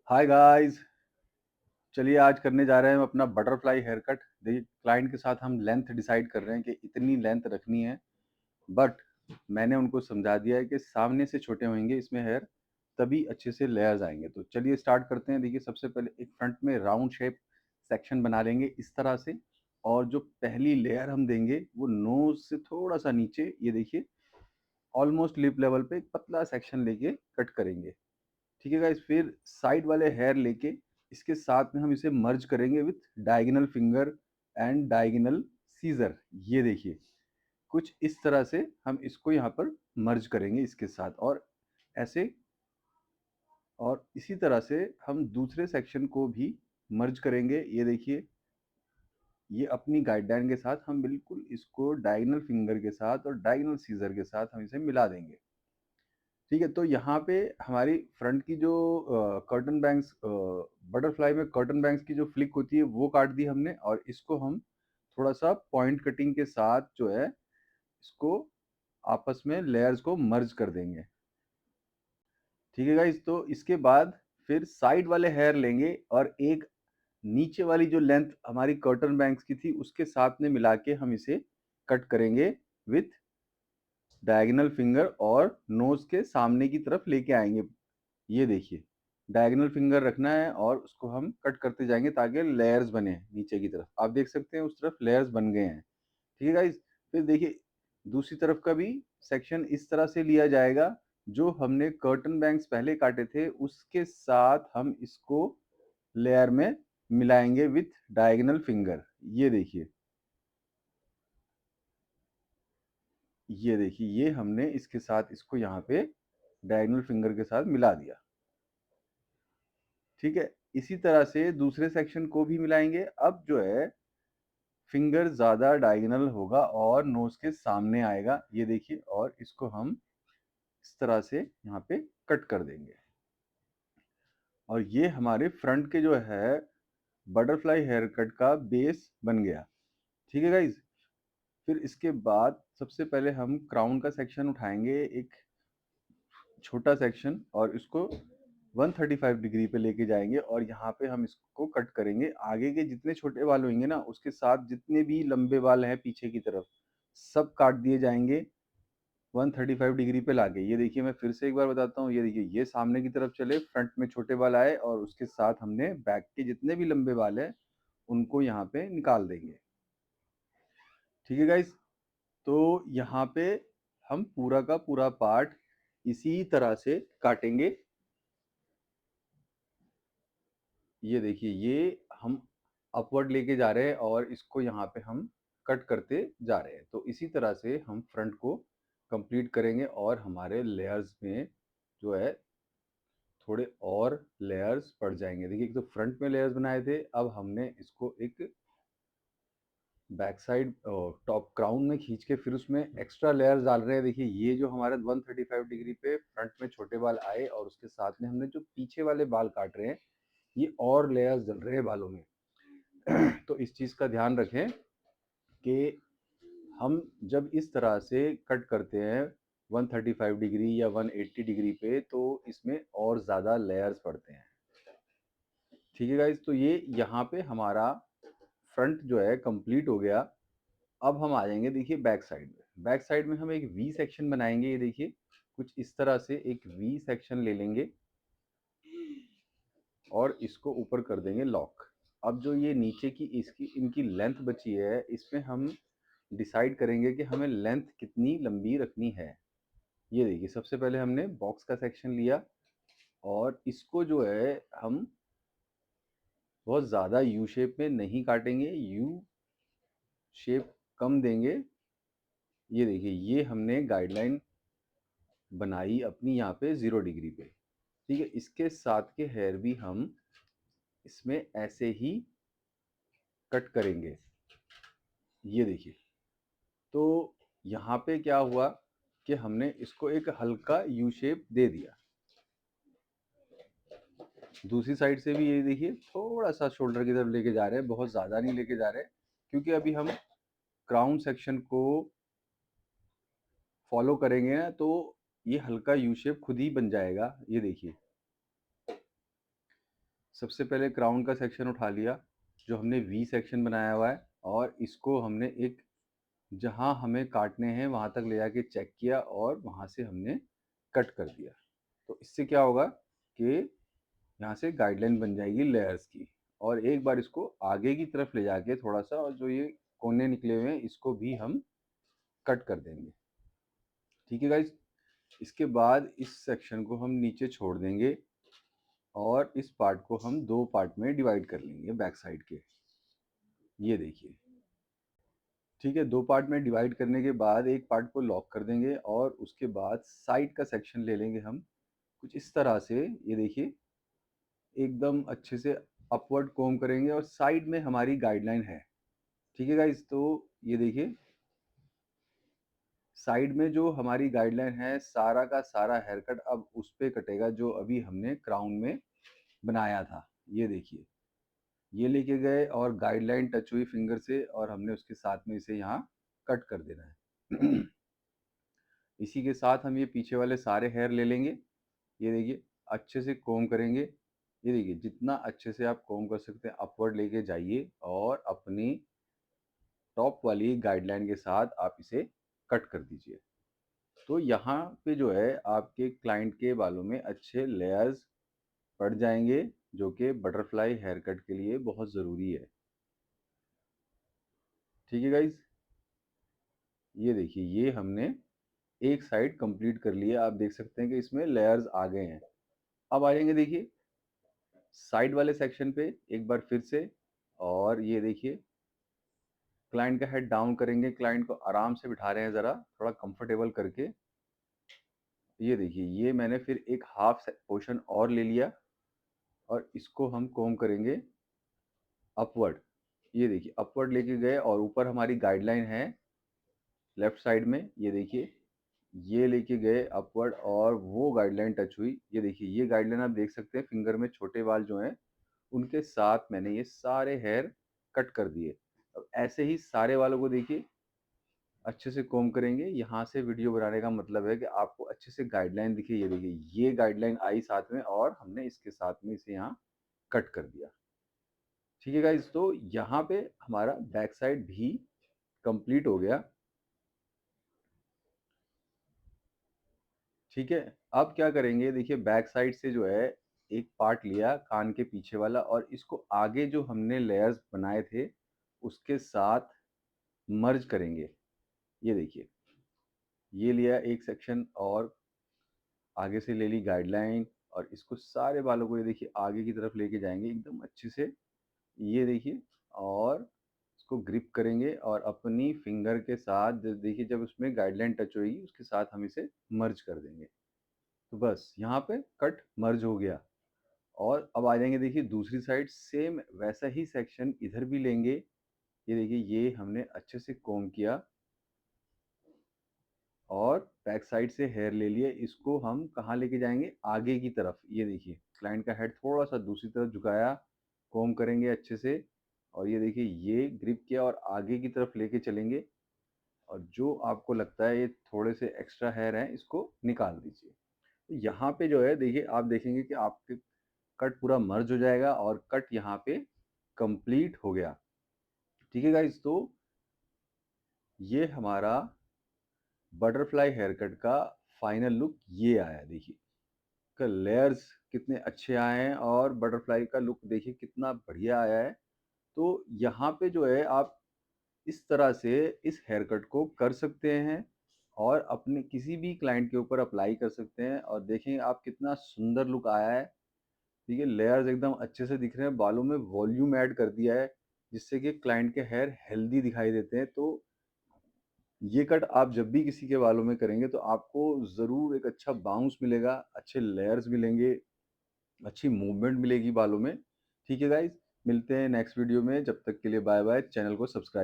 Hi guys. चलिए आज करने जा रहे हैं हम अपना बटरफ्लाई हेयर कट। देखिए क्लाइंट के साथ हम लेंथ डिसाइड कर रहे हैं कि इतनी लेंथ रखनी है, बट मैंने उनको समझा दिया है कि सामने से छोटे होंगे इसमें हेयर, तभी अच्छे से लेयर्स आएंगे। तो चलिए स्टार्ट करते हैं। देखिए सबसे पहले एक फ्रंट में राउंड शेप सेक्शन बना लेंगे इस तरह से, और जो पहली लेयर हम देंगे वो नोज से थोड़ा सा नीचे, ये देखिए ऑलमोस्ट लिप लेवल पे एक पतला सेक्शन लेके कट करेंगे। ठीक है गाइस, फिर साइड वाले हेयर लेके इसके साथ में हम इसे मर्ज करेंगे with diagonal finger and diagonal scissor. ये देखिए कुछ इस तरह से हम इसको यहाँ पर मर्ज करेंगे इसके साथ, और ऐसे, और इसी तरह से हम दूसरे सेक्शन को भी मर्ज करेंगे। ये देखिए ये अपनी गाइडलाइन के साथ हम बिल्कुल इसको डायगोनल फिंगर के साथ और डायगोनल सीजर के साथ हम इसे मिला देंगे। ठीक है, तो यहाँ पे हमारी फ्रंट की जो कर्टन बैंग्स, बटरफ्लाई में कर्टन बैंग्स की जो फ्लिक होती है वो काट दी हमने, और इसको हम थोड़ा सा पॉइंट कटिंग के साथ जो है इसको आपस में लेयर्स को मर्ज कर देंगे। ठीक है गाइस, तो इसके बाद फिर साइड वाले हेयर लेंगे और एक नीचे वाली जो लेंथ हमारी कर्टन बैंग्स की थी उसके साथ में मिला के हम इसे कट करेंगे विथ डायगोनल फिंगर, और नोज के सामने की तरफ लेके आएंगे। ये देखिए डायगोनल फिंगर रखना है और उसको हम कट करते जाएंगे ताकि लेयर्स बने नीचे की तरफ। आप देख सकते हैं उस तरफ लेयर्स बन गए हैं। ठीक है गाइस, फिर देखिए दूसरी तरफ का भी सेक्शन इस तरह से लिया जाएगा। जो हमने कर्टन बैंग्स पहले काटे थे उसके साथ हम इसको लेयर में मिलाएंगे विथ डायगोनल फिंगर। ये देखिए, ये देखिए ये हमने इसके साथ इसको यहाँ पे डायगोनल फिंगर के साथ मिला दिया। ठीक है, इसी तरह से दूसरे सेक्शन को भी मिलाएंगे। अब जो है फिंगर ज्यादा डायगोनल होगा और नोज के सामने आएगा, ये देखिए, और इसको हम इस तरह से यहाँ पे कट कर देंगे। और ये हमारे फ्रंट के जो है बटरफ्लाई हेयर कट का बेस बन गया। ठीक है गाइज, फिर इसके बाद सबसे पहले हम क्राउन का सेक्शन उठाएंगे, एक छोटा सेक्शन, और इसको 135 डिग्री पे लेके जाएंगे, और यहाँ पे हम इसको कट करेंगे। आगे के जितने छोटे बाल होंगे ना उसके साथ जितने भी लंबे बाल हैं पीछे की तरफ सब काट दिए जाएंगे 135 डिग्री पे लाके। ये देखिए मैं फिर से एक बार बताता हूँ, ये देखिए ये सामने की तरफ चले, फ्रंट में छोटे बाल आए, और उसके साथ हमने बैक के जितने भी लंबे बाल हैं उनको यहाँ पे निकाल देंगे। ठीक है गाइस, तो यहाँ पे हम पूरा का पूरा पार्ट इसी तरह से काटेंगे। ये देखिए ये हम अपवर्ड लेके जा रहे हैं और इसको यहाँ पे हम कट करते जा रहे हैं। तो इसी तरह से हम फ्रंट को कंप्लीट करेंगे, और हमारे लेयर्स में जो है थोड़े और लेयर्स पड़ जाएंगे। देखिए तो फ्रंट में लेयर्स बनाए थे, अब हमने इसको एक बैक साइड टॉप क्राउन में खींच के फिर उसमें एक्स्ट्रा लेयर्स डाल रहे हैं। देखिए ये जो हमारे 135 डिग्री पे फ्रंट में छोटे बाल आए और उसके साथ में हमने जो पीछे वाले बाल काट रहे हैं, ये और लेयर्स डल रहे हैं बालों में। तो इस चीज़ का ध्यान रखें कि हम जब इस तरह से कट करते हैं 135 डिग्री या 180 डिग्री पे, तो इसमें और ज़्यादा लेयर्स पड़ते हैं। ठीक है गाइज, तो ये यहाँ पे हमारा फ्रंट जो है कंप्लीट हो गया। अब हम आ जाएंगे देखिए बैक साइड में। बैक साइड में हम एक वी सेक्शन बनाएंगे। ये देखिए कुछ इस तरह से एक वी सेक्शन ले लेंगे और इसको ऊपर कर देंगे लॉक। अब जो ये नीचे की इसकी इनकी लेंथ बची है, इसमें हम डिसाइड करेंगे कि हमें लेंथ कितनी लंबी रखनी है। ये देखिए सबसे पहले हमने बॉक्स का सेक्शन लिया, और इसको जो है हम बहुत ज़्यादा यू शेप में नहीं काटेंगे, यू शेप कम देंगे। ये देखिए ये हमने गाइडलाइन बनाई अपनी यहाँ पे 0 डिग्री पे। ठीक है, इसके साथ के हेयर भी हम इसमें ऐसे ही कट करेंगे। ये देखिए, तो यहाँ पे क्या हुआ कि हमने इसको एक हल्का यू शेप दे दिया। दूसरी साइड से भी ये देखिए थोड़ा सा शोल्डर की तरफ लेके जा रहे हैं, बहुत ज़्यादा नहीं लेके जा रहे, क्योंकि अभी हम क्राउन सेक्शन को फॉलो करेंगे ना, तो ये हल्का यू शेप खुद ही बन जाएगा। ये देखिए सबसे पहले क्राउन का सेक्शन उठा लिया, जो हमने वी सेक्शन बनाया हुआ है, और इसको हमने एक जहाँ हमें काटने हैं वहाँ तक ले जाके चेक किया और वहाँ से हमने कट कर दिया। तो इससे क्या होगा कि यहाँ से गाइडलाइन बन जाएगी लेयर्स की। और एक बार इसको आगे की तरफ ले जाके थोड़ा-सा, और जो ये कोने निकले हुए हैं इसको भी हम कट कर देंगे। ठीक है गाइज़? इसके बाद इस सेक्शन को हम नीचे छोड़ देंगे और इस पार्ट को हम 2 पार्ट में डिवाइड कर लेंगे बैक साइड के। ये देखिए। ठीक है, 2 पार्ट में डिवाइड करने के बाद एक पार्ट को लॉक कर देंगे और उसके बाद साइड का सेक्शन ले लेंगे हम, कुछ इस तरह से। ये देखिए, एकदम अच्छे से अपवर्ड कोम्ब करेंगे और साइड में हमारी गाइडलाइन है। ठीक है गाइज़? तो ये देखिए, साइड में जो हमारी गाइडलाइन है, सारा का सारा हेयर कट अब उस पे कटेगा जो अभी हमने क्राउन में बनाया था। ये देखिए, ये लेके गए और गाइडलाइन टच हुई फिंगर से और हमने उसके साथ में इसे यहाँ कट कर देना है। इसी के साथ हम ये पीछे वाले सारे हेयर ले लेंगे। ये देखिए, अच्छे से कोम्ब करेंगे। ये देखिए, जितना अच्छे से आप कोम्ब कर सकते हैं अपवर्ड लेके जाइए और अपनी टॉप वाली गाइडलाइन के साथ आप इसे कट कर दीजिए। तो यहाँ पे जो है आपके क्लाइंट के बालों में अच्छे लेयर्स पड़ जाएंगे, जो कि बटरफ्लाई हेयर कट के लिए बहुत ज़रूरी है। ठीक है गाइज? ये देखिए, ये हमने एक साइड कंप्लीट कर लिया। आप देख सकते हैं कि इसमें लेयर्स आ गए हैं। अब आ जाएंगे देखिए साइड वाले सेक्शन पे एक बार फिर से। और ये देखिए, क्लाइंट का हेड डाउन करेंगे, क्लाइंट को आराम से बिठा रहे हैं, ज़रा थोड़ा कंफर्टेबल करके। ये देखिए, ये मैंने फिर एक हाफ पोर्शन और ले लिया और इसको हम कोम करेंगे अपवर्ड। ये देखिए, अपवर्ड लेके गए और ऊपर हमारी गाइडलाइन है लेफ्ट साइड में। ये देखिए, ये लेके गए अपवर्ड और वो गाइडलाइन टच हुई। ये देखिए, ये गाइडलाइन आप देख सकते हैं फिंगर में छोटे बाल जो हैं उनके साथ मैंने ये सारे हेयर कट कर दिए। अब ऐसे ही सारे वालों को देखिए अच्छे से कोम करेंगे। यहाँ से वीडियो बनाने का मतलब है कि आपको अच्छे से गाइडलाइन दिखे। ये देखिए, ये गाइडलाइन आई साथ में और हमने इसके साथ में इसे यहाँ कट कर दिया। ठीक है गाइज? तो यहाँ पे हमारा बैक साइड भी कंप्लीट हो गया। ठीक है, अब क्या करेंगे देखिए, बैक साइड से जो है एक पार्ट लिया कान के पीछे वाला और इसको आगे जो हमने लेयर्स बनाए थे उसके साथ मर्ज करेंगे। ये देखिए, ये लिया एक सेक्शन और आगे से ले ली गाइडलाइन और इसको सारे बालों को ये देखिए आगे की तरफ लेके जाएंगे एकदम अच्छे से। ये देखिए, और इसको ग्रिप करेंगे और अपनी फिंगर के साथ देखिए जब उसमें गाइडलाइन टच होगी उसके साथ हम इसे मर्ज कर देंगे। तो बस यहाँ पे कट मर्ज हो गया। और अब आ जाएंगे देखिए दूसरी साइड, सेम वैसा ही सेक्शन इधर भी लेंगे। ये देखिए, ये हमने अच्छे से कोम किया और बैक साइड से हेयर ले लिए। इसको हम कहाँ लेके जाएंगे? आगे की तरफ। ये देखिए, क्लाइंट का हेड थोड़ा सा दूसरी तरफ झुकाया, कोम करेंगे अच्छे से और ये देखिए, ये ग्रिप किया और आगे की तरफ लेके चलेंगे। और जो आपको लगता है ये थोड़े से एक्स्ट्रा हेयर हैं इसको निकाल दीजिए। तो यहाँ पे जो है देखिए, आप देखेंगे कि आपके कट पूरा मर्ज हो जाएगा और कट यहाँ पे कंप्लीट हो गया। ठीक है गाइज? तो ये हमारा बटरफ्लाई हेयर कट का फाइनल लुक ये आया। देखिए, का लेयर्स कितने अच्छे आए हैं और बटरफ्लाई का लुक देखिए कितना बढ़िया आया है। तो यहाँ पे जो है आप इस तरह से इस हेयर कट को कर सकते हैं और अपने किसी भी क्लाइंट के ऊपर अप्लाई कर सकते हैं और देखेंगे आप कितना सुंदर लुक आया है। ठीक है, लेयर्स एकदम अच्छे से दिख रहे हैं, बालों में वॉल्यूम ऐड कर दिया है जिससे कि क्लाइंट के हेयर हेल्दी दिखाई देते हैं। तो ये कट आप जब भी किसी के बालों में करेंगे तो आपको ज़रूर एक अच्छा बाउंस मिलेगा, अच्छे लेयर्स मिलेंगे, अच्छी मूवमेंट मिलेगी बालों में। ठीक है गाइज, मिलते हैं नेक्स्ट वीडियो में। जब तक के लिए बाय बाय। चैनल को सब्सक्राइब